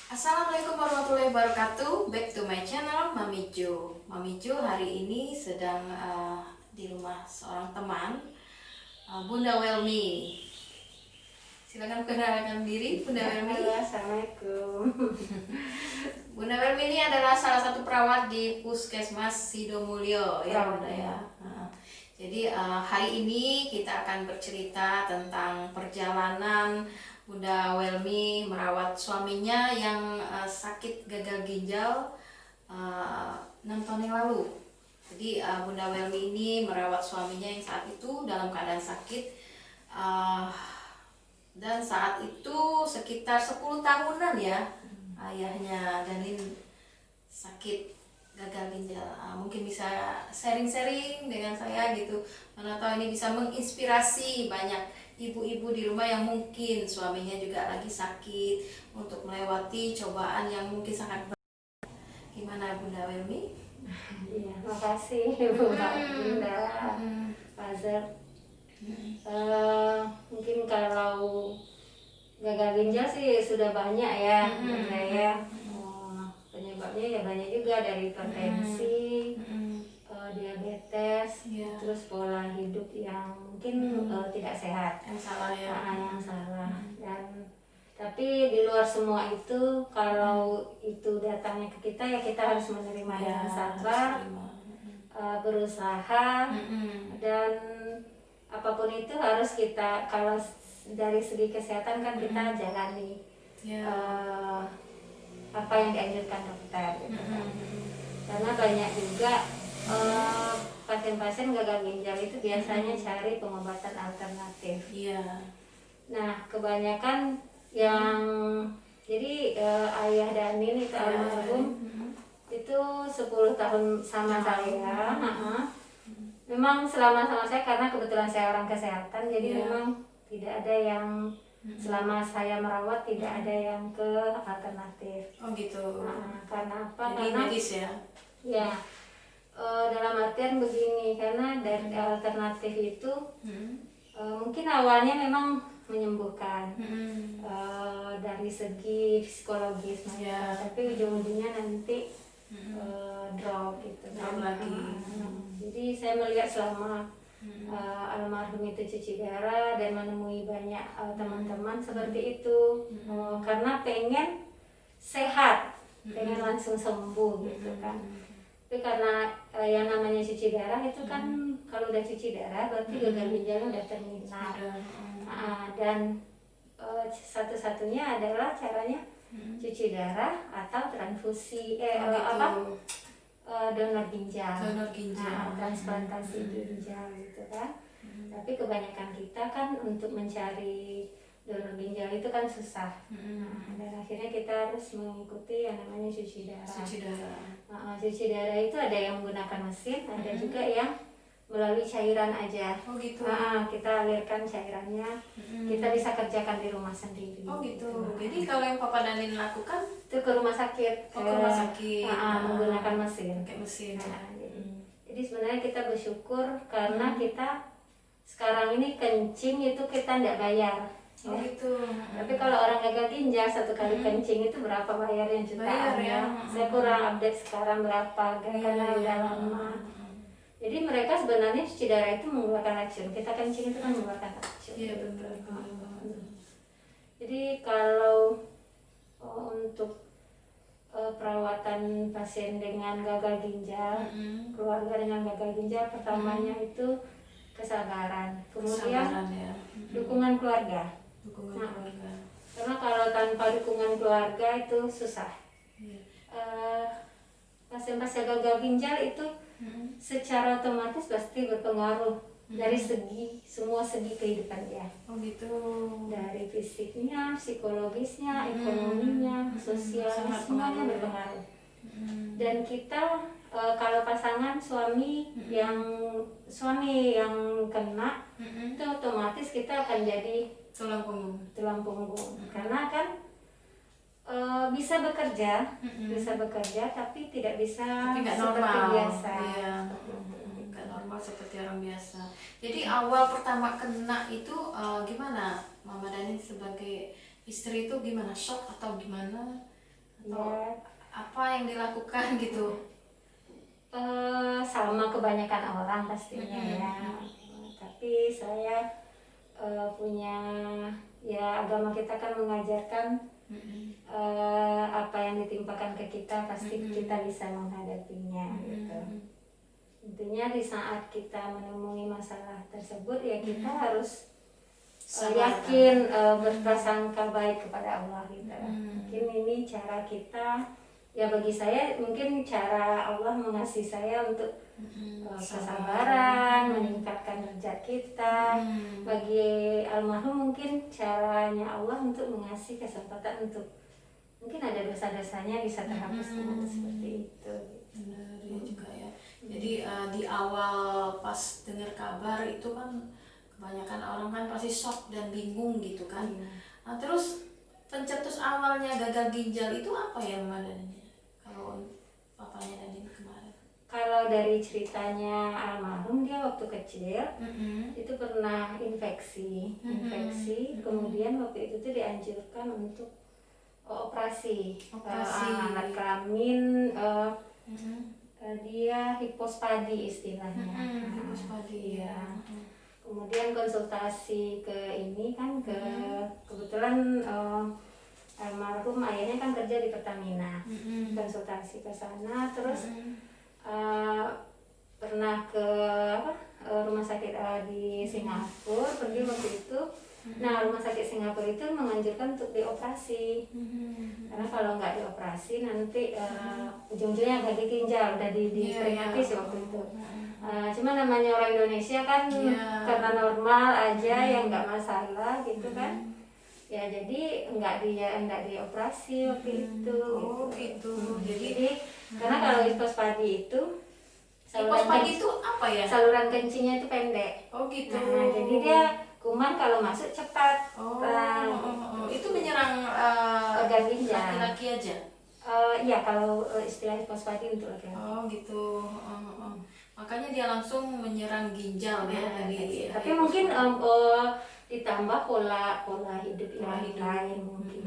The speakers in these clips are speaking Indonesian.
Assalamualaikum warahmatullahi wabarakatuh. Back to my channel Mami Jo. Mami Jo hari ini sedang di rumah seorang teman, Bunda Welmi. Silakan perkenalkan diri, Bunda Welmi. Halo, assalamualaikum. Bunda Welmi ini adalah salah satu perawat di Puskesmas Sidomulyo, ya Bunda ya. Jadi hari ini kita akan bercerita tentang perjalanan Bunda Welmi merawat suaminya yang sakit gagal ginjal 6 tahun yang lalu. Jadi Bunda Welmi ini merawat suaminya yang saat itu dalam keadaan sakit, dan saat itu sekitar 10 tahunan ya, ayahnya Danin sakit gagal ginjal. Mungkin bisa sharing-sharing dengan saya gitu, mana tahu ini bisa menginspirasi banyak ibu-ibu di rumah yang mungkin suaminya juga lagi sakit untuk melewati cobaan yang mungkin sangat berat. Gimana Bunda Welmi? Iya, makasih Bunda Fazer. Mungkin kalau gagal ginjal sih sudah banyak ya, Bunda ya. Penyebabnya ya banyak juga, dari hipertensi, diabetes, terus pola hidup yang mungkin tidak sehat, Yang salah ya. yang salah. Dan tapi di luar semua itu, kalau itu datangnya ke kita ya kita harus menerima dengan sabar, berusaha, dan apapun itu harus kita, kalau dari segi kesehatan kan kita jalani apa yang dianjurkan dokter gitu kan. Karena banyak juga pasien-pasien gagal ginjal itu biasanya cari pengobatan alternatif. Nah, kebanyakan yang jadi ayah Danin itu almarhum itu 10 tahun sama saya. Memang selama sama saya, karena kebetulan saya orang kesehatan, jadi memang tidak ada yang selama saya merawat tidak ada yang ke alternatif. Oh gitu. Karena apa? Jadi Karena medis ya. Ya, dalam artian begini, karena dari alternatif itu mungkin awalnya memang menyembuhkan dari segi psikologis, tapi ujung-ujungnya nanti drop gitu kan. Jadi saya melihat selama almarhum itu cuci darah dan menemui banyak teman-teman seperti itu, karena pengen sehat, pengen langsung sembuh gitu kan. Tapi karena yang namanya cuci darah itu kan, kalau udah cuci darah berarti gagal ginjalnya udah terminal. Dan satu-satunya adalah caranya cuci darah atau transfusi donor ginjal, transplantasi ginjal gitu kan. Tapi kebanyakan kita kan untuk mencari donor ginjal itu kan susah. Dan akhirnya kita harus mengikuti yang namanya cuci darah. Cuci darah itu ada yang menggunakan mesin, ada juga yang melalui cairan aja. Oh gitu. Kita alirkan cairannya, kita bisa kerjakan di rumah sendiri. Oh gitu. Jadi kalau yang Papa Danin lakukan itu ke rumah sakit. ke rumah sakit. Menggunakan mesin. Pakai mesin. Jadi sebenarnya kita bersyukur karena kita sekarang ini kencing itu kita tidak bayar. Oh gitu. Tapi kalau orang gagal ginjal satu kali kencing itu berapa bayarnya, jutaan ya. Saya kurang update sekarang berapa, karena udah lama. Jadi mereka sebenarnya cuci darah itu mengeluarkan racun. Kita kencing itu kan mengeluarkan racun. Iya betul. Jadi kalau untuk perawatan pasien dengan gagal ginjal, keluarga dengan gagal ginjal, pertamanya itu kesabaran, kemudian dukungan keluarga. Karena kalau tanpa dukungan keluarga itu susah. Pasien-pasien gagal ginjal itu secara otomatis pasti berpengaruh dari semua segi kehidupan dia. Oh gitu. Dari fisiknya, psikologisnya, ekonominya, sosialnya, semuanya berpengaruh. Dan kita kalau pasangan suami yang kena, itu otomatis kita akan jadi tulang punggung. Karena kan bisa bekerja, tapi tidak bisa seperti biasa. Nggak normal seperti orang biasa. Jadi awal pertama kena itu gimana Mama Danin sebagai istri itu, gimana, shock atau gimana? Atau apa yang dilakukan gitu? Sama kebanyakan orang pastinya ya. Tapi saya punya, ya agama kita kan mengajarkan apa yang ditimpakan ke kita pasti kita bisa menghadapinya gitu. Intinya di saat kita menemui masalah tersebut ya kita harus yakin, berprasangka baik kepada Allah gitu. Mungkin ini cara kita, ya bagi saya mungkin cara Allah mengasihi saya untuk kesabaran, meningkatkan derajat kita. Bagi almarhum mungkin caranya Allah untuk mengasih kesempatan untuk mungkin ada dosa-dosanya bisa terhapus dengan seperti itu. Benar ya juga ya. Jadi di awal pas dengar kabar itu kan kebanyakan orang kan pasti shock dan bingung gitu kan. Nah, terus pencetus awalnya gagal ginjal itu apa ya Madaninya? Kalau papanya Nadine kemarin? Kalau dari ceritanya almarhum, dia waktu kecil itu pernah infeksi, kemudian waktu itu tuh dianjurkan untuk operasi. Alat kelamin, dia hipospadi istilahnya. Hipospadi ya. Kemudian konsultasi ke ini kan kebetulan almarhum ayahnya kan kerja di Pertamina. Konsultasi ke sana terus pernah ke rumah sakit di Singapura, pergi waktu itu. Nah, rumah sakit Singapura itu menganjurkan untuk dioperasi. Karena kalau nggak dioperasi nanti ujung-ujungnya gagal ginjal, udah diperingati sih waktu itu. Cuma namanya orang Indonesia kan karena normal aja yang nggak masalah gitu kan. Ya jadi nggak dioperasi waktu itu. Gitu. Jadi karena kalau hipospadi itu itu apa ya? Saluran kencingnya itu pendek. Gitu. Nah, jadi dia kuman kalau masuk cepat. Itu menyerang organ ginjal. Laki-laki aja? Iya, kalau istilah hipospadi untuk laki-laki. Gitu. Makanya dia langsung menyerang ginjal ya dari. Tapi mungkin ditambah pola hidup yang lain mungkin.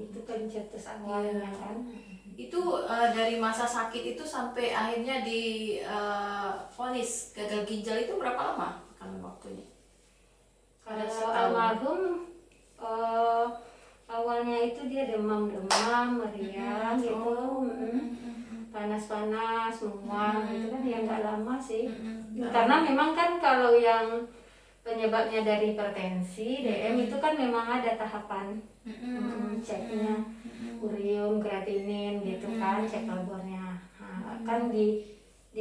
Itu pencetus awalnya kan. Itu dari masa sakit itu sampai akhirnya di vonis gagal ginjal itu berapa lama kan waktunya? Kalau almarhum awalnya itu dia demam, meriang gitu, panas-panas, mual gitu kan, ya nggak lama sih. Karena memang kan kalau yang penyebabnya dari hipertensi, DM itu kan memang ada tahapan ceknya, urium, kreatinin gitu kan, cek labornya. Kan di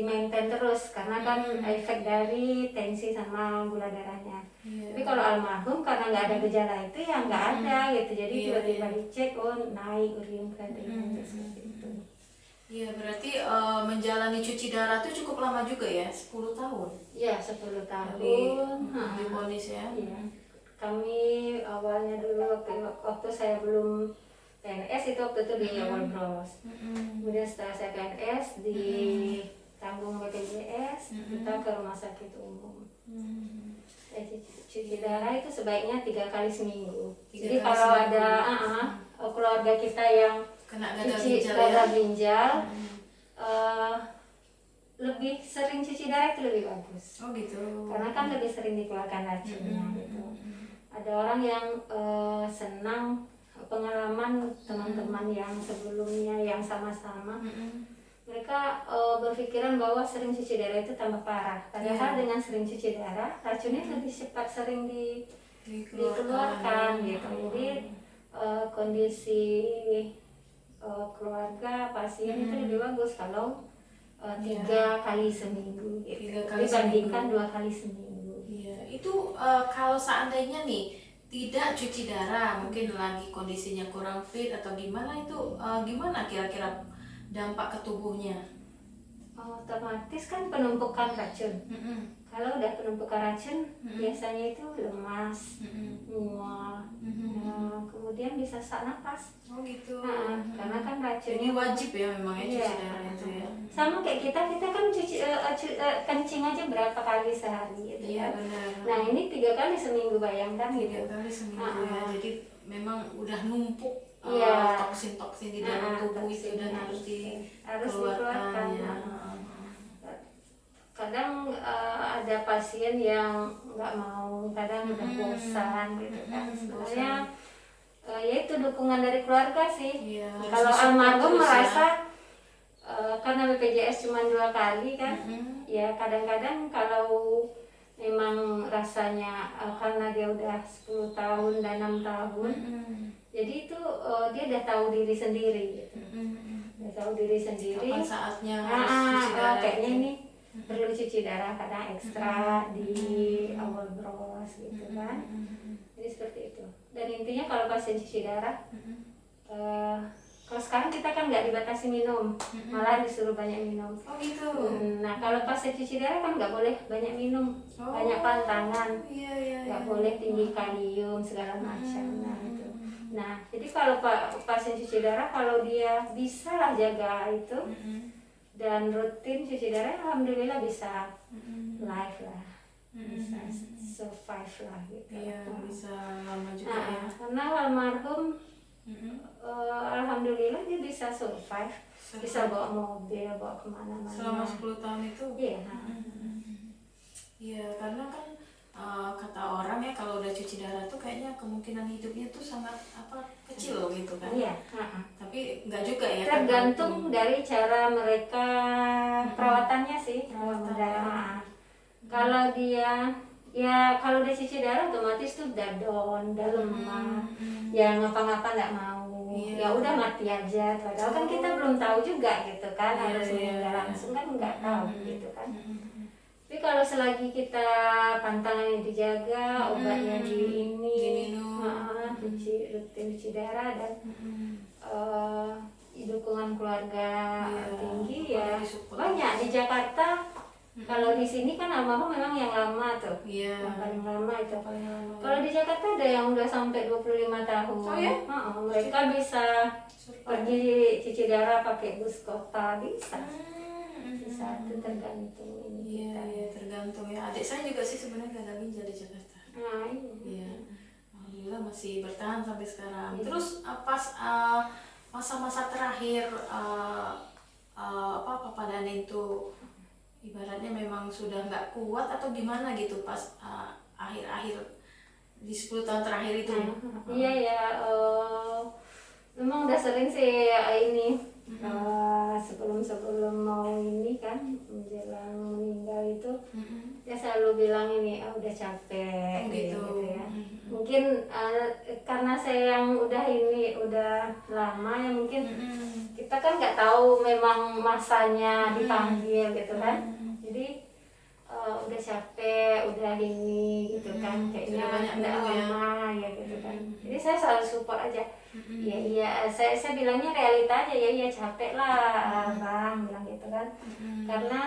maintain terus karena kan efek dari tensi sama gula darahnya. Tapi kalau almarhum karena nggak ada gejala itu ya nggak ada gitu, jadi tiba-tiba dicek naik urium, kreatinin seperti itu. Iya, berarti menjalani cuci darah itu cukup lama juga ya, 10 tahun? Iya, 10 tahun. Di vonis ya? Iya. Kami awalnya dulu waktu saya belum PNS itu waktu itu di Walbros. Kemudian setelah saya PNS di tanggung BPJS, kita ke rumah sakit umum. Cuci darah itu sebaiknya 3 kali seminggu. Jadi kalau ada keluarga kita yang kena gagal ginjal, lebih sering cuci darah itu lebih bagus. Gitu. Karena kan lebih sering dikeluarkan racunnya gitu. Ada orang yang senang pengalaman teman-teman yang sebelumnya yang sama-sama. Mereka berpikiran bahwa sering cuci darah itu tambah parah. Padahal dengan sering cuci darah, racunnya lebih cepat sering dikeluarkan gitu. Jadi kondisi keluarga pasien itu lebih bagus kalau 3 kali seminggu gitu. Dibandingkan 2 kali seminggu. Iya, itu kalau seandainya nih tidak cuci darah, mungkin lagi kondisinya kurang fit atau gimana itu gimana kira-kira dampak ke tubuhnya? Otomatis kan penumpukan racun. Kalau udah penumpukan racun, biasanya itu lemas, mual, kemudian bisa sesak napas. Gitu. Karena kan racun. Jadi wajib ya memang ya cuci darah itu ya. Sama kayak kita kan cuci kencing aja berapa kali sehari gitu ya. Benar. Nah ini 3 kali seminggu, bayangkan gitu. 3 kali seminggu ya. Jadi memang udah numpuk toksin-toksin di dalam tubuh itu dan harus dikeluarkan ya. Kadang ada pasien yang nggak mau, kadang udah bosan gitu kan. Sebenarnya ya itu dukungan dari keluarga sih. Kalau almarhum merasa karena BPJS cuma 2 kali kan, ya kadang-kadang kalau memang rasanya karena dia udah 10 tahun dan 6 tahun, jadi itu dia udah tahu diri sendiri gitu. Udah tahu diri sendiri. Kapan saatnya harus cuci darah? Kayaknya ini perlu cuci darah, kadang ekstra di awal bros gitu kan. Jadi seperti itu. Dan intinya kalau pasien cuci darah, kalau sekarang kita kan nggak dibatasi minum, malah disuruh banyak minum. Oh gitu. Nah kalau pasien cuci darah kan nggak boleh banyak minum, banyak pantangan, nggak boleh tinggi kalium segala macam. Nah itu. Nah jadi kalau pasien cuci darah, kalau dia bisa lah jaga itu dan rutin cuci darah, alhamdulillah bisa live lah, bisa survive lah gitu. Iya, bisa lama juga ya. Karena almarhum alhamdulillah dia bisa survive, bisa bawa mobil, bawa kemana-mana. Selama 10 tahun itu? Iya. Iya, karena kan kata orang ya kalau udah cuci darah tuh kayaknya kemungkinan hidupnya tuh sangat kecil gitu kan. Iya. Tapi nggak juga ya. Tergantung dari cara mereka perawatannya sih. Kalau dia kalau dia cuci darah otomatis tuh udah down, udah lemah, ya ngapa-ngapa nggak mau, ya udah mati aja. Padahal kan kita belum tahu juga gitu kan, harus meninggal langsung kan nggak tahu gitu kan. Tapi kalau selagi kita pantangannya dijaga, obatnya diminum, rutin cuci darah dan dukungan keluarga tinggi ya banyak di Jakarta. Kalau di sini kan almarhum memang yang lama tuh, yang paling lama itu. Kalau di Jakarta ada yang udah sampai 25 tahun. Oh ya? Mereka bisa pergi cuci darah pakai bus kota, bisa. Bisa, itu tergantung ini kita. Iya, tergantung ya. Adik saya juga sih sebenarnya gagal ginjal di Jakarta. Iya. Alhamdulillah masih bertahan sampai sekarang. Terus pas masa-masa terakhir papadan itu ibaratnya memang sudah nggak kuat atau gimana gitu pas akhir-akhir di 10 tahun terakhir itu? Iya ya, memang udah sering sih ini sebelum mau ini kan menjelang meninggal itu dia selalu bilang ini udah capek gitu ya. Mungkin karena saya yang udah lama ya mungkin kita kan nggak tahu memang masanya dipanggil gitu kan. Jadi udah capek, udah ini gitu kan, kayaknya nggak lama ya gitu kan. Jadi saya selalu support aja. Iya, saya bilangnya realita aja, ya capek lah bang, bilang gitu kan. Karena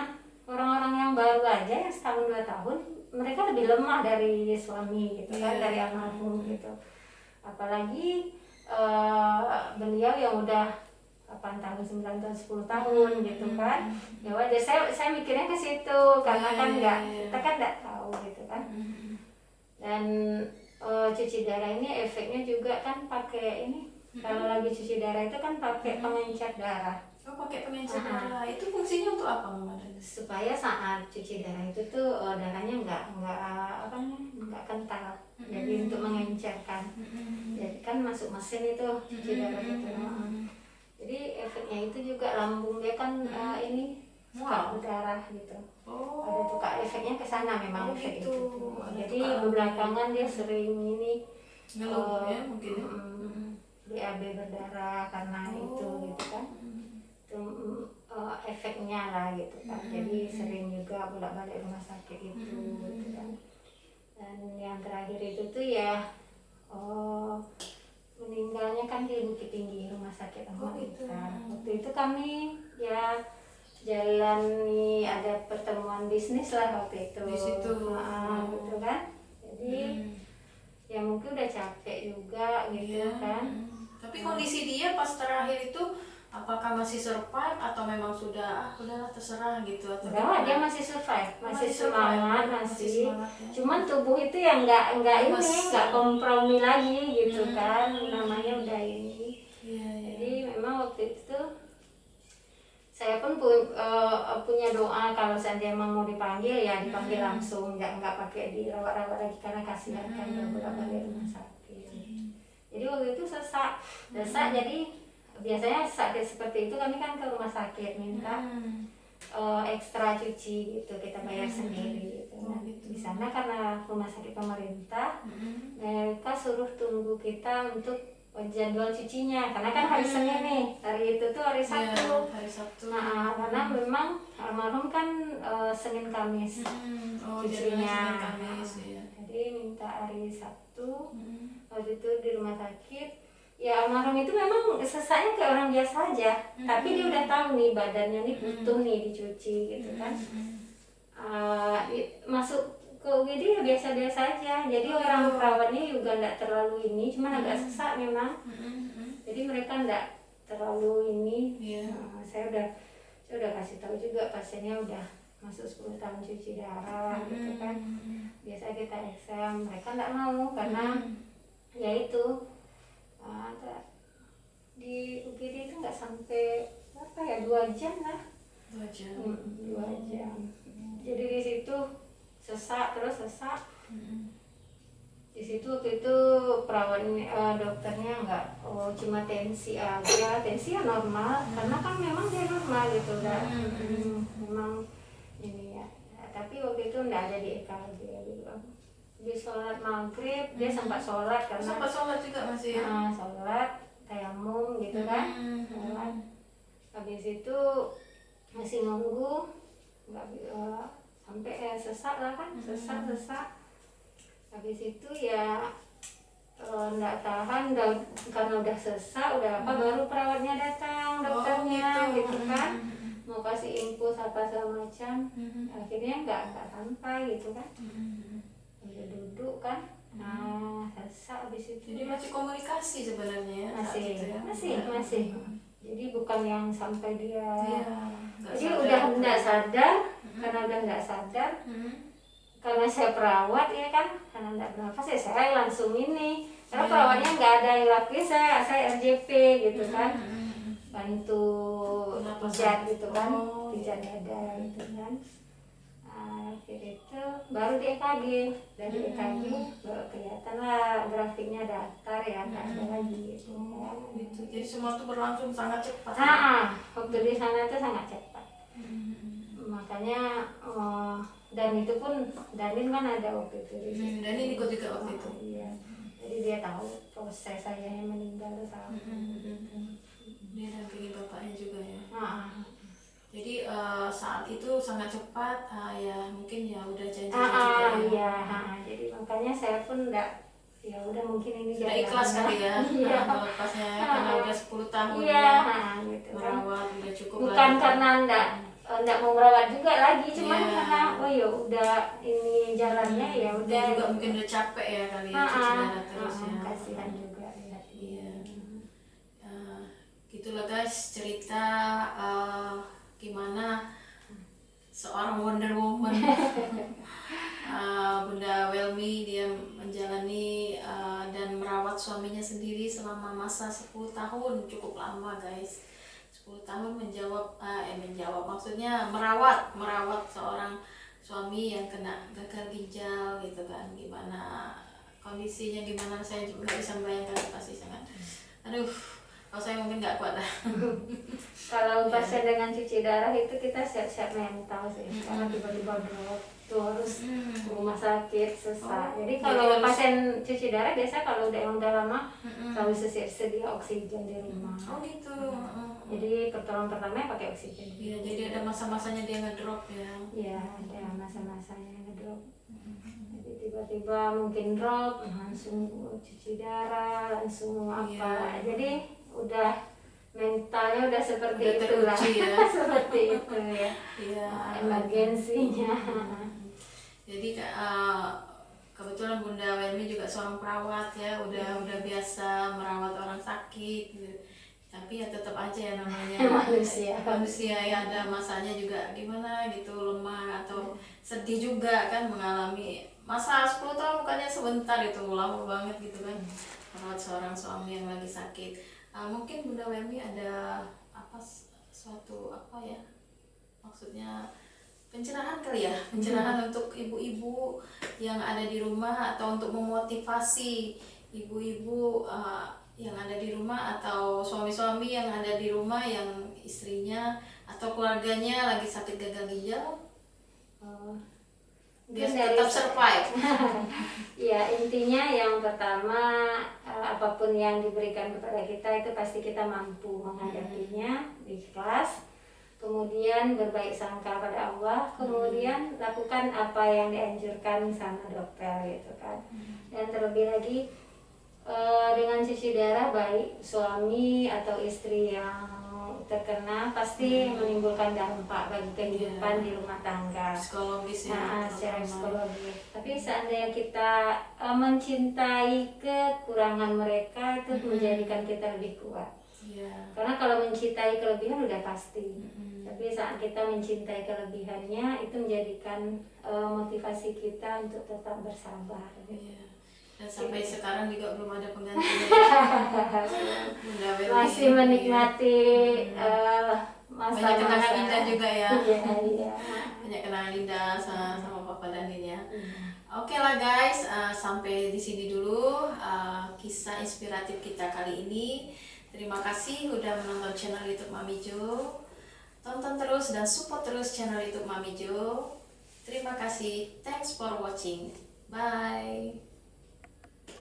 orang-orang yang baru aja yang setahun 2 tahun, mereka lebih lemah dari suami gitu kan, dari almarhum gitu. Apalagi beliau yang udah 8 tahun, 9 tahun, 10 tahun gitu kan. Ya wajar, saya mikirnya ke situ karena kan kita kan nggak tahu gitu kan. Dan cuci darah ini efeknya juga kan pakai ini. Kalau lagi cuci darah itu kan pakai pengencer darah. Oh, pakai pengencer darah. Itu fungsinya untuk apa, Mama? Supaya saat cuci darah itu tuh darahnya nggak kental. Jadi untuk mengencerkan. Jadi kan masuk mesin itu cuci darah itu. Jadi efeknya itu juga lambung dia kan ini suka berdarah gitu. Ada tuh efeknya ke sana memang efek gitu. itu. Jadi belakangan dia sering ini ngeluh ya mungkin. BAB berdarah karena itu gitu kan. Itu efeknya lah gitu kan. Jadi sering juga bolak-balik rumah sakit itu gitu kan. Dan yang terakhir itu tuh ya meninggalnya kan di Bukit Tinggi, rumah sakit Amerika. Waktu itu kami ya jalani ada pertemuan bisnis lah waktu itu. Di situ. Gitu kan. Jadi ya mungkin udah capek juga gitu kan. Tapi kondisi dia pas terakhir itu apakah masih survive atau memang sudah udahlah terserah gitu atau enggak, dia masih survive, masih semangat, masih semangat, ya. Cuman tubuh itu yang nggak kompromi lagi gitu kan, namanya udah ini saya pun punya doa kalau seandainya emang mau dipanggil ya dipanggil langsung, nggak pakai dirawat-rawat lagi karena kasihan kan bolak-balik rumah sakit. Jadi waktu itu sesak jadi biasanya sakit seperti itu kami kan ke rumah sakit minta ekstra cuci gitu, kita bayar sendiri gitu. Nah, di sana karena rumah sakit pemerintah mereka suruh tunggu kita untuk jadwal cucinya karena kan hari Senin nih, hari itu tuh hari Sabtu. Hari Sabtu. Nah, karena memang almarhum kan Senin Kamis cucinya. Senin Kamis, ya. Jadi minta hari Sabtu. Waktu itu di rumah sakit. Ya almarhum itu memang sesaknya kayak orang biasa aja, tapi dia udah tahu nih badannya nih butuh nih dicuci gitu kan. Masuk ke UGD ya biasa-biasa aja, jadi orang perawatnya juga nggak terlalu ini, cuma agak sesak memang. Jadi mereka nggak terlalu ini. Saya udah kasih tahu juga pasiennya udah masuk 10 tahun cuci darah gitu kan. Biasa kita exam, mereka nggak mau karena ya itu di UGD itu nggak sampai apa ya 2 jam lah. 2 jam. 2 jam. Jadi di situ sesak. Di situ waktu itu perawatnya dokternya nggak cuma tensi aja, tensi ya normal karena kan memang dia normal gitu udah memang ini ya. Tapi waktu itu nggak ada di EKG gitu. Di sholat maghrib dia sempat sholat karena sempat sholat juga masih ya? Sholat tayamum gitu kan. Sholat habis itu masih nunggu nggak sampai sesak lah kan, sesak habis itu ya nggak tahan karena udah sesak udah apa baru perawatnya datang dokternya gitu kan, mau kasih infus apa segala macam. Akhirnya nggak sampai gitu kan. Udah duduk kan, sesak habis itu. Jadi masih komunikasi sebenarnya ya? Masih. Jadi bukan yang sampai dia jadi udah nggak sadar. Karena udah nggak sadar, karena saya perawat ya kan, karena nggak bernafas ya saya langsung ini. Karena perawatnya nggak ada yang lakuin, saya RJP gitu kan, bantu pijat gitu kan, pijat dada gitu kan. Akhir itu baru di EKG, dari EKG baru kelihatan lah grafiknya datar ya, nggak ada lagi gitu kan. Jadi semua itu berlangsung sangat cepat. Waktu di sana itu sangat cepat. Makanya dan itu pun Danin kan ada waktu itu. Danin ikut juga waktu itu. Iya. Jadi dia tahu proses saya yang meninggal tahu. Dia dampingi bapaknya juga ya. Jadi saat itu sangat cepat, ya mungkin ya udah janji juga ya. Jadi makanya saya pun enggak, ya udah mungkin ini sudah ikhlas kali ya. Melepasnya karena udah 10 tahun gitu merawat udah cukup. Bukan karena enggak mau merawat juga lagi, cuma karena ya udah ini jalannya ya udah. Dia juga mungkin udah capek ya kali ya cuci darah terus ya. Kasihan juga ya. Iya. Gitulah guys cerita gimana seorang Wonder Woman Bunda Welmy dia menjalani dan merawat suaminya sendiri selama masa 10 tahun, cukup lama guys. 10 tahun menjawab maksudnya merawat seorang suami yang kena gagal ginjal gitu kan. Gimana kondisinya, gimana saya juga nggak bisa membayangkan, pasti sangat kalau saya mungkin nggak kuat lah. Kalau pasien dengan cuci darah itu kita siap-siap mental sih, karena tiba-tiba drop tuh harus rumah sakit sesak. Jadi kalau pasien cuci darah biasa kalau udah lama selalu sedia oksigen di rumah. Gitu. Jadi pertolongan pertama pakai oksigen. Iya, jadi ada masa-masanya dia ngedrop ya. Iya, ada masa-masanya ngedrop. Jadi tiba-tiba mungkin drop, langsung cuci darah, langsung apa. Jadi udah mentalnya udah seperti itulah. Ya. Seperti itu ya. Iya. Emergensinya. Jadi kebetulan Bunda Welmy juga seorang perawat ya, udah biasa merawat orang sakit gitu. Tapi ya tetap aja ya namanya manusia ya, ada masanya juga gimana gitu, lemah atau sedih juga kan, mengalami masa 10 tahun bukannya sebentar, itu lama banget gitu kan merawat seorang suami yang lagi sakit. Mungkin Bunda Welmy ada apa suatu apa ya, maksudnya pencerahan kali ya, pencerahan untuk ibu-ibu yang ada di rumah, atau untuk memotivasi ibu-ibu yang ada di rumah, atau suami-suami yang ada di rumah yang istrinya atau keluarganya lagi sakit gagal ginjal, biar tetap survive. Ya, intinya yang pertama, apapun yang diberikan kepada kita itu pasti kita mampu menghadapinya, ikhlas, kemudian berbaik sangka pada Allah, kemudian lakukan apa yang dianjurkan sama dokter gitu kan. Dan terlebih lagi dengan cuci darah, baik suami atau istri yang terkena pasti menimbulkan dampak bagi kehidupan di rumah tangga, psikologis ya. Nah, secara psikologis. Tapi seandainya kita mencintai kekurangan mereka, itu menjadikan kita lebih kuat. Karena kalau mencintai kelebihan udah pasti, tapi saat kita mencintai kelebihannya, itu menjadikan motivasi kita untuk tetap bersabar. Dan sampai sekarang juga belum ada penggantinya. Masih menikmati masa-masa. Banyak kenangan indah juga ya. Iya. Banyak kenangan indah sama Papa Danin ya. Oke lah guys, sampai di sini dulu kisah inspiratif kita kali ini. Terima kasih udah menonton channel YouTube Mami Jo. Tonton terus dan support terus channel YouTube Mami Jo. Terima kasih. Thanks for watching. Bye.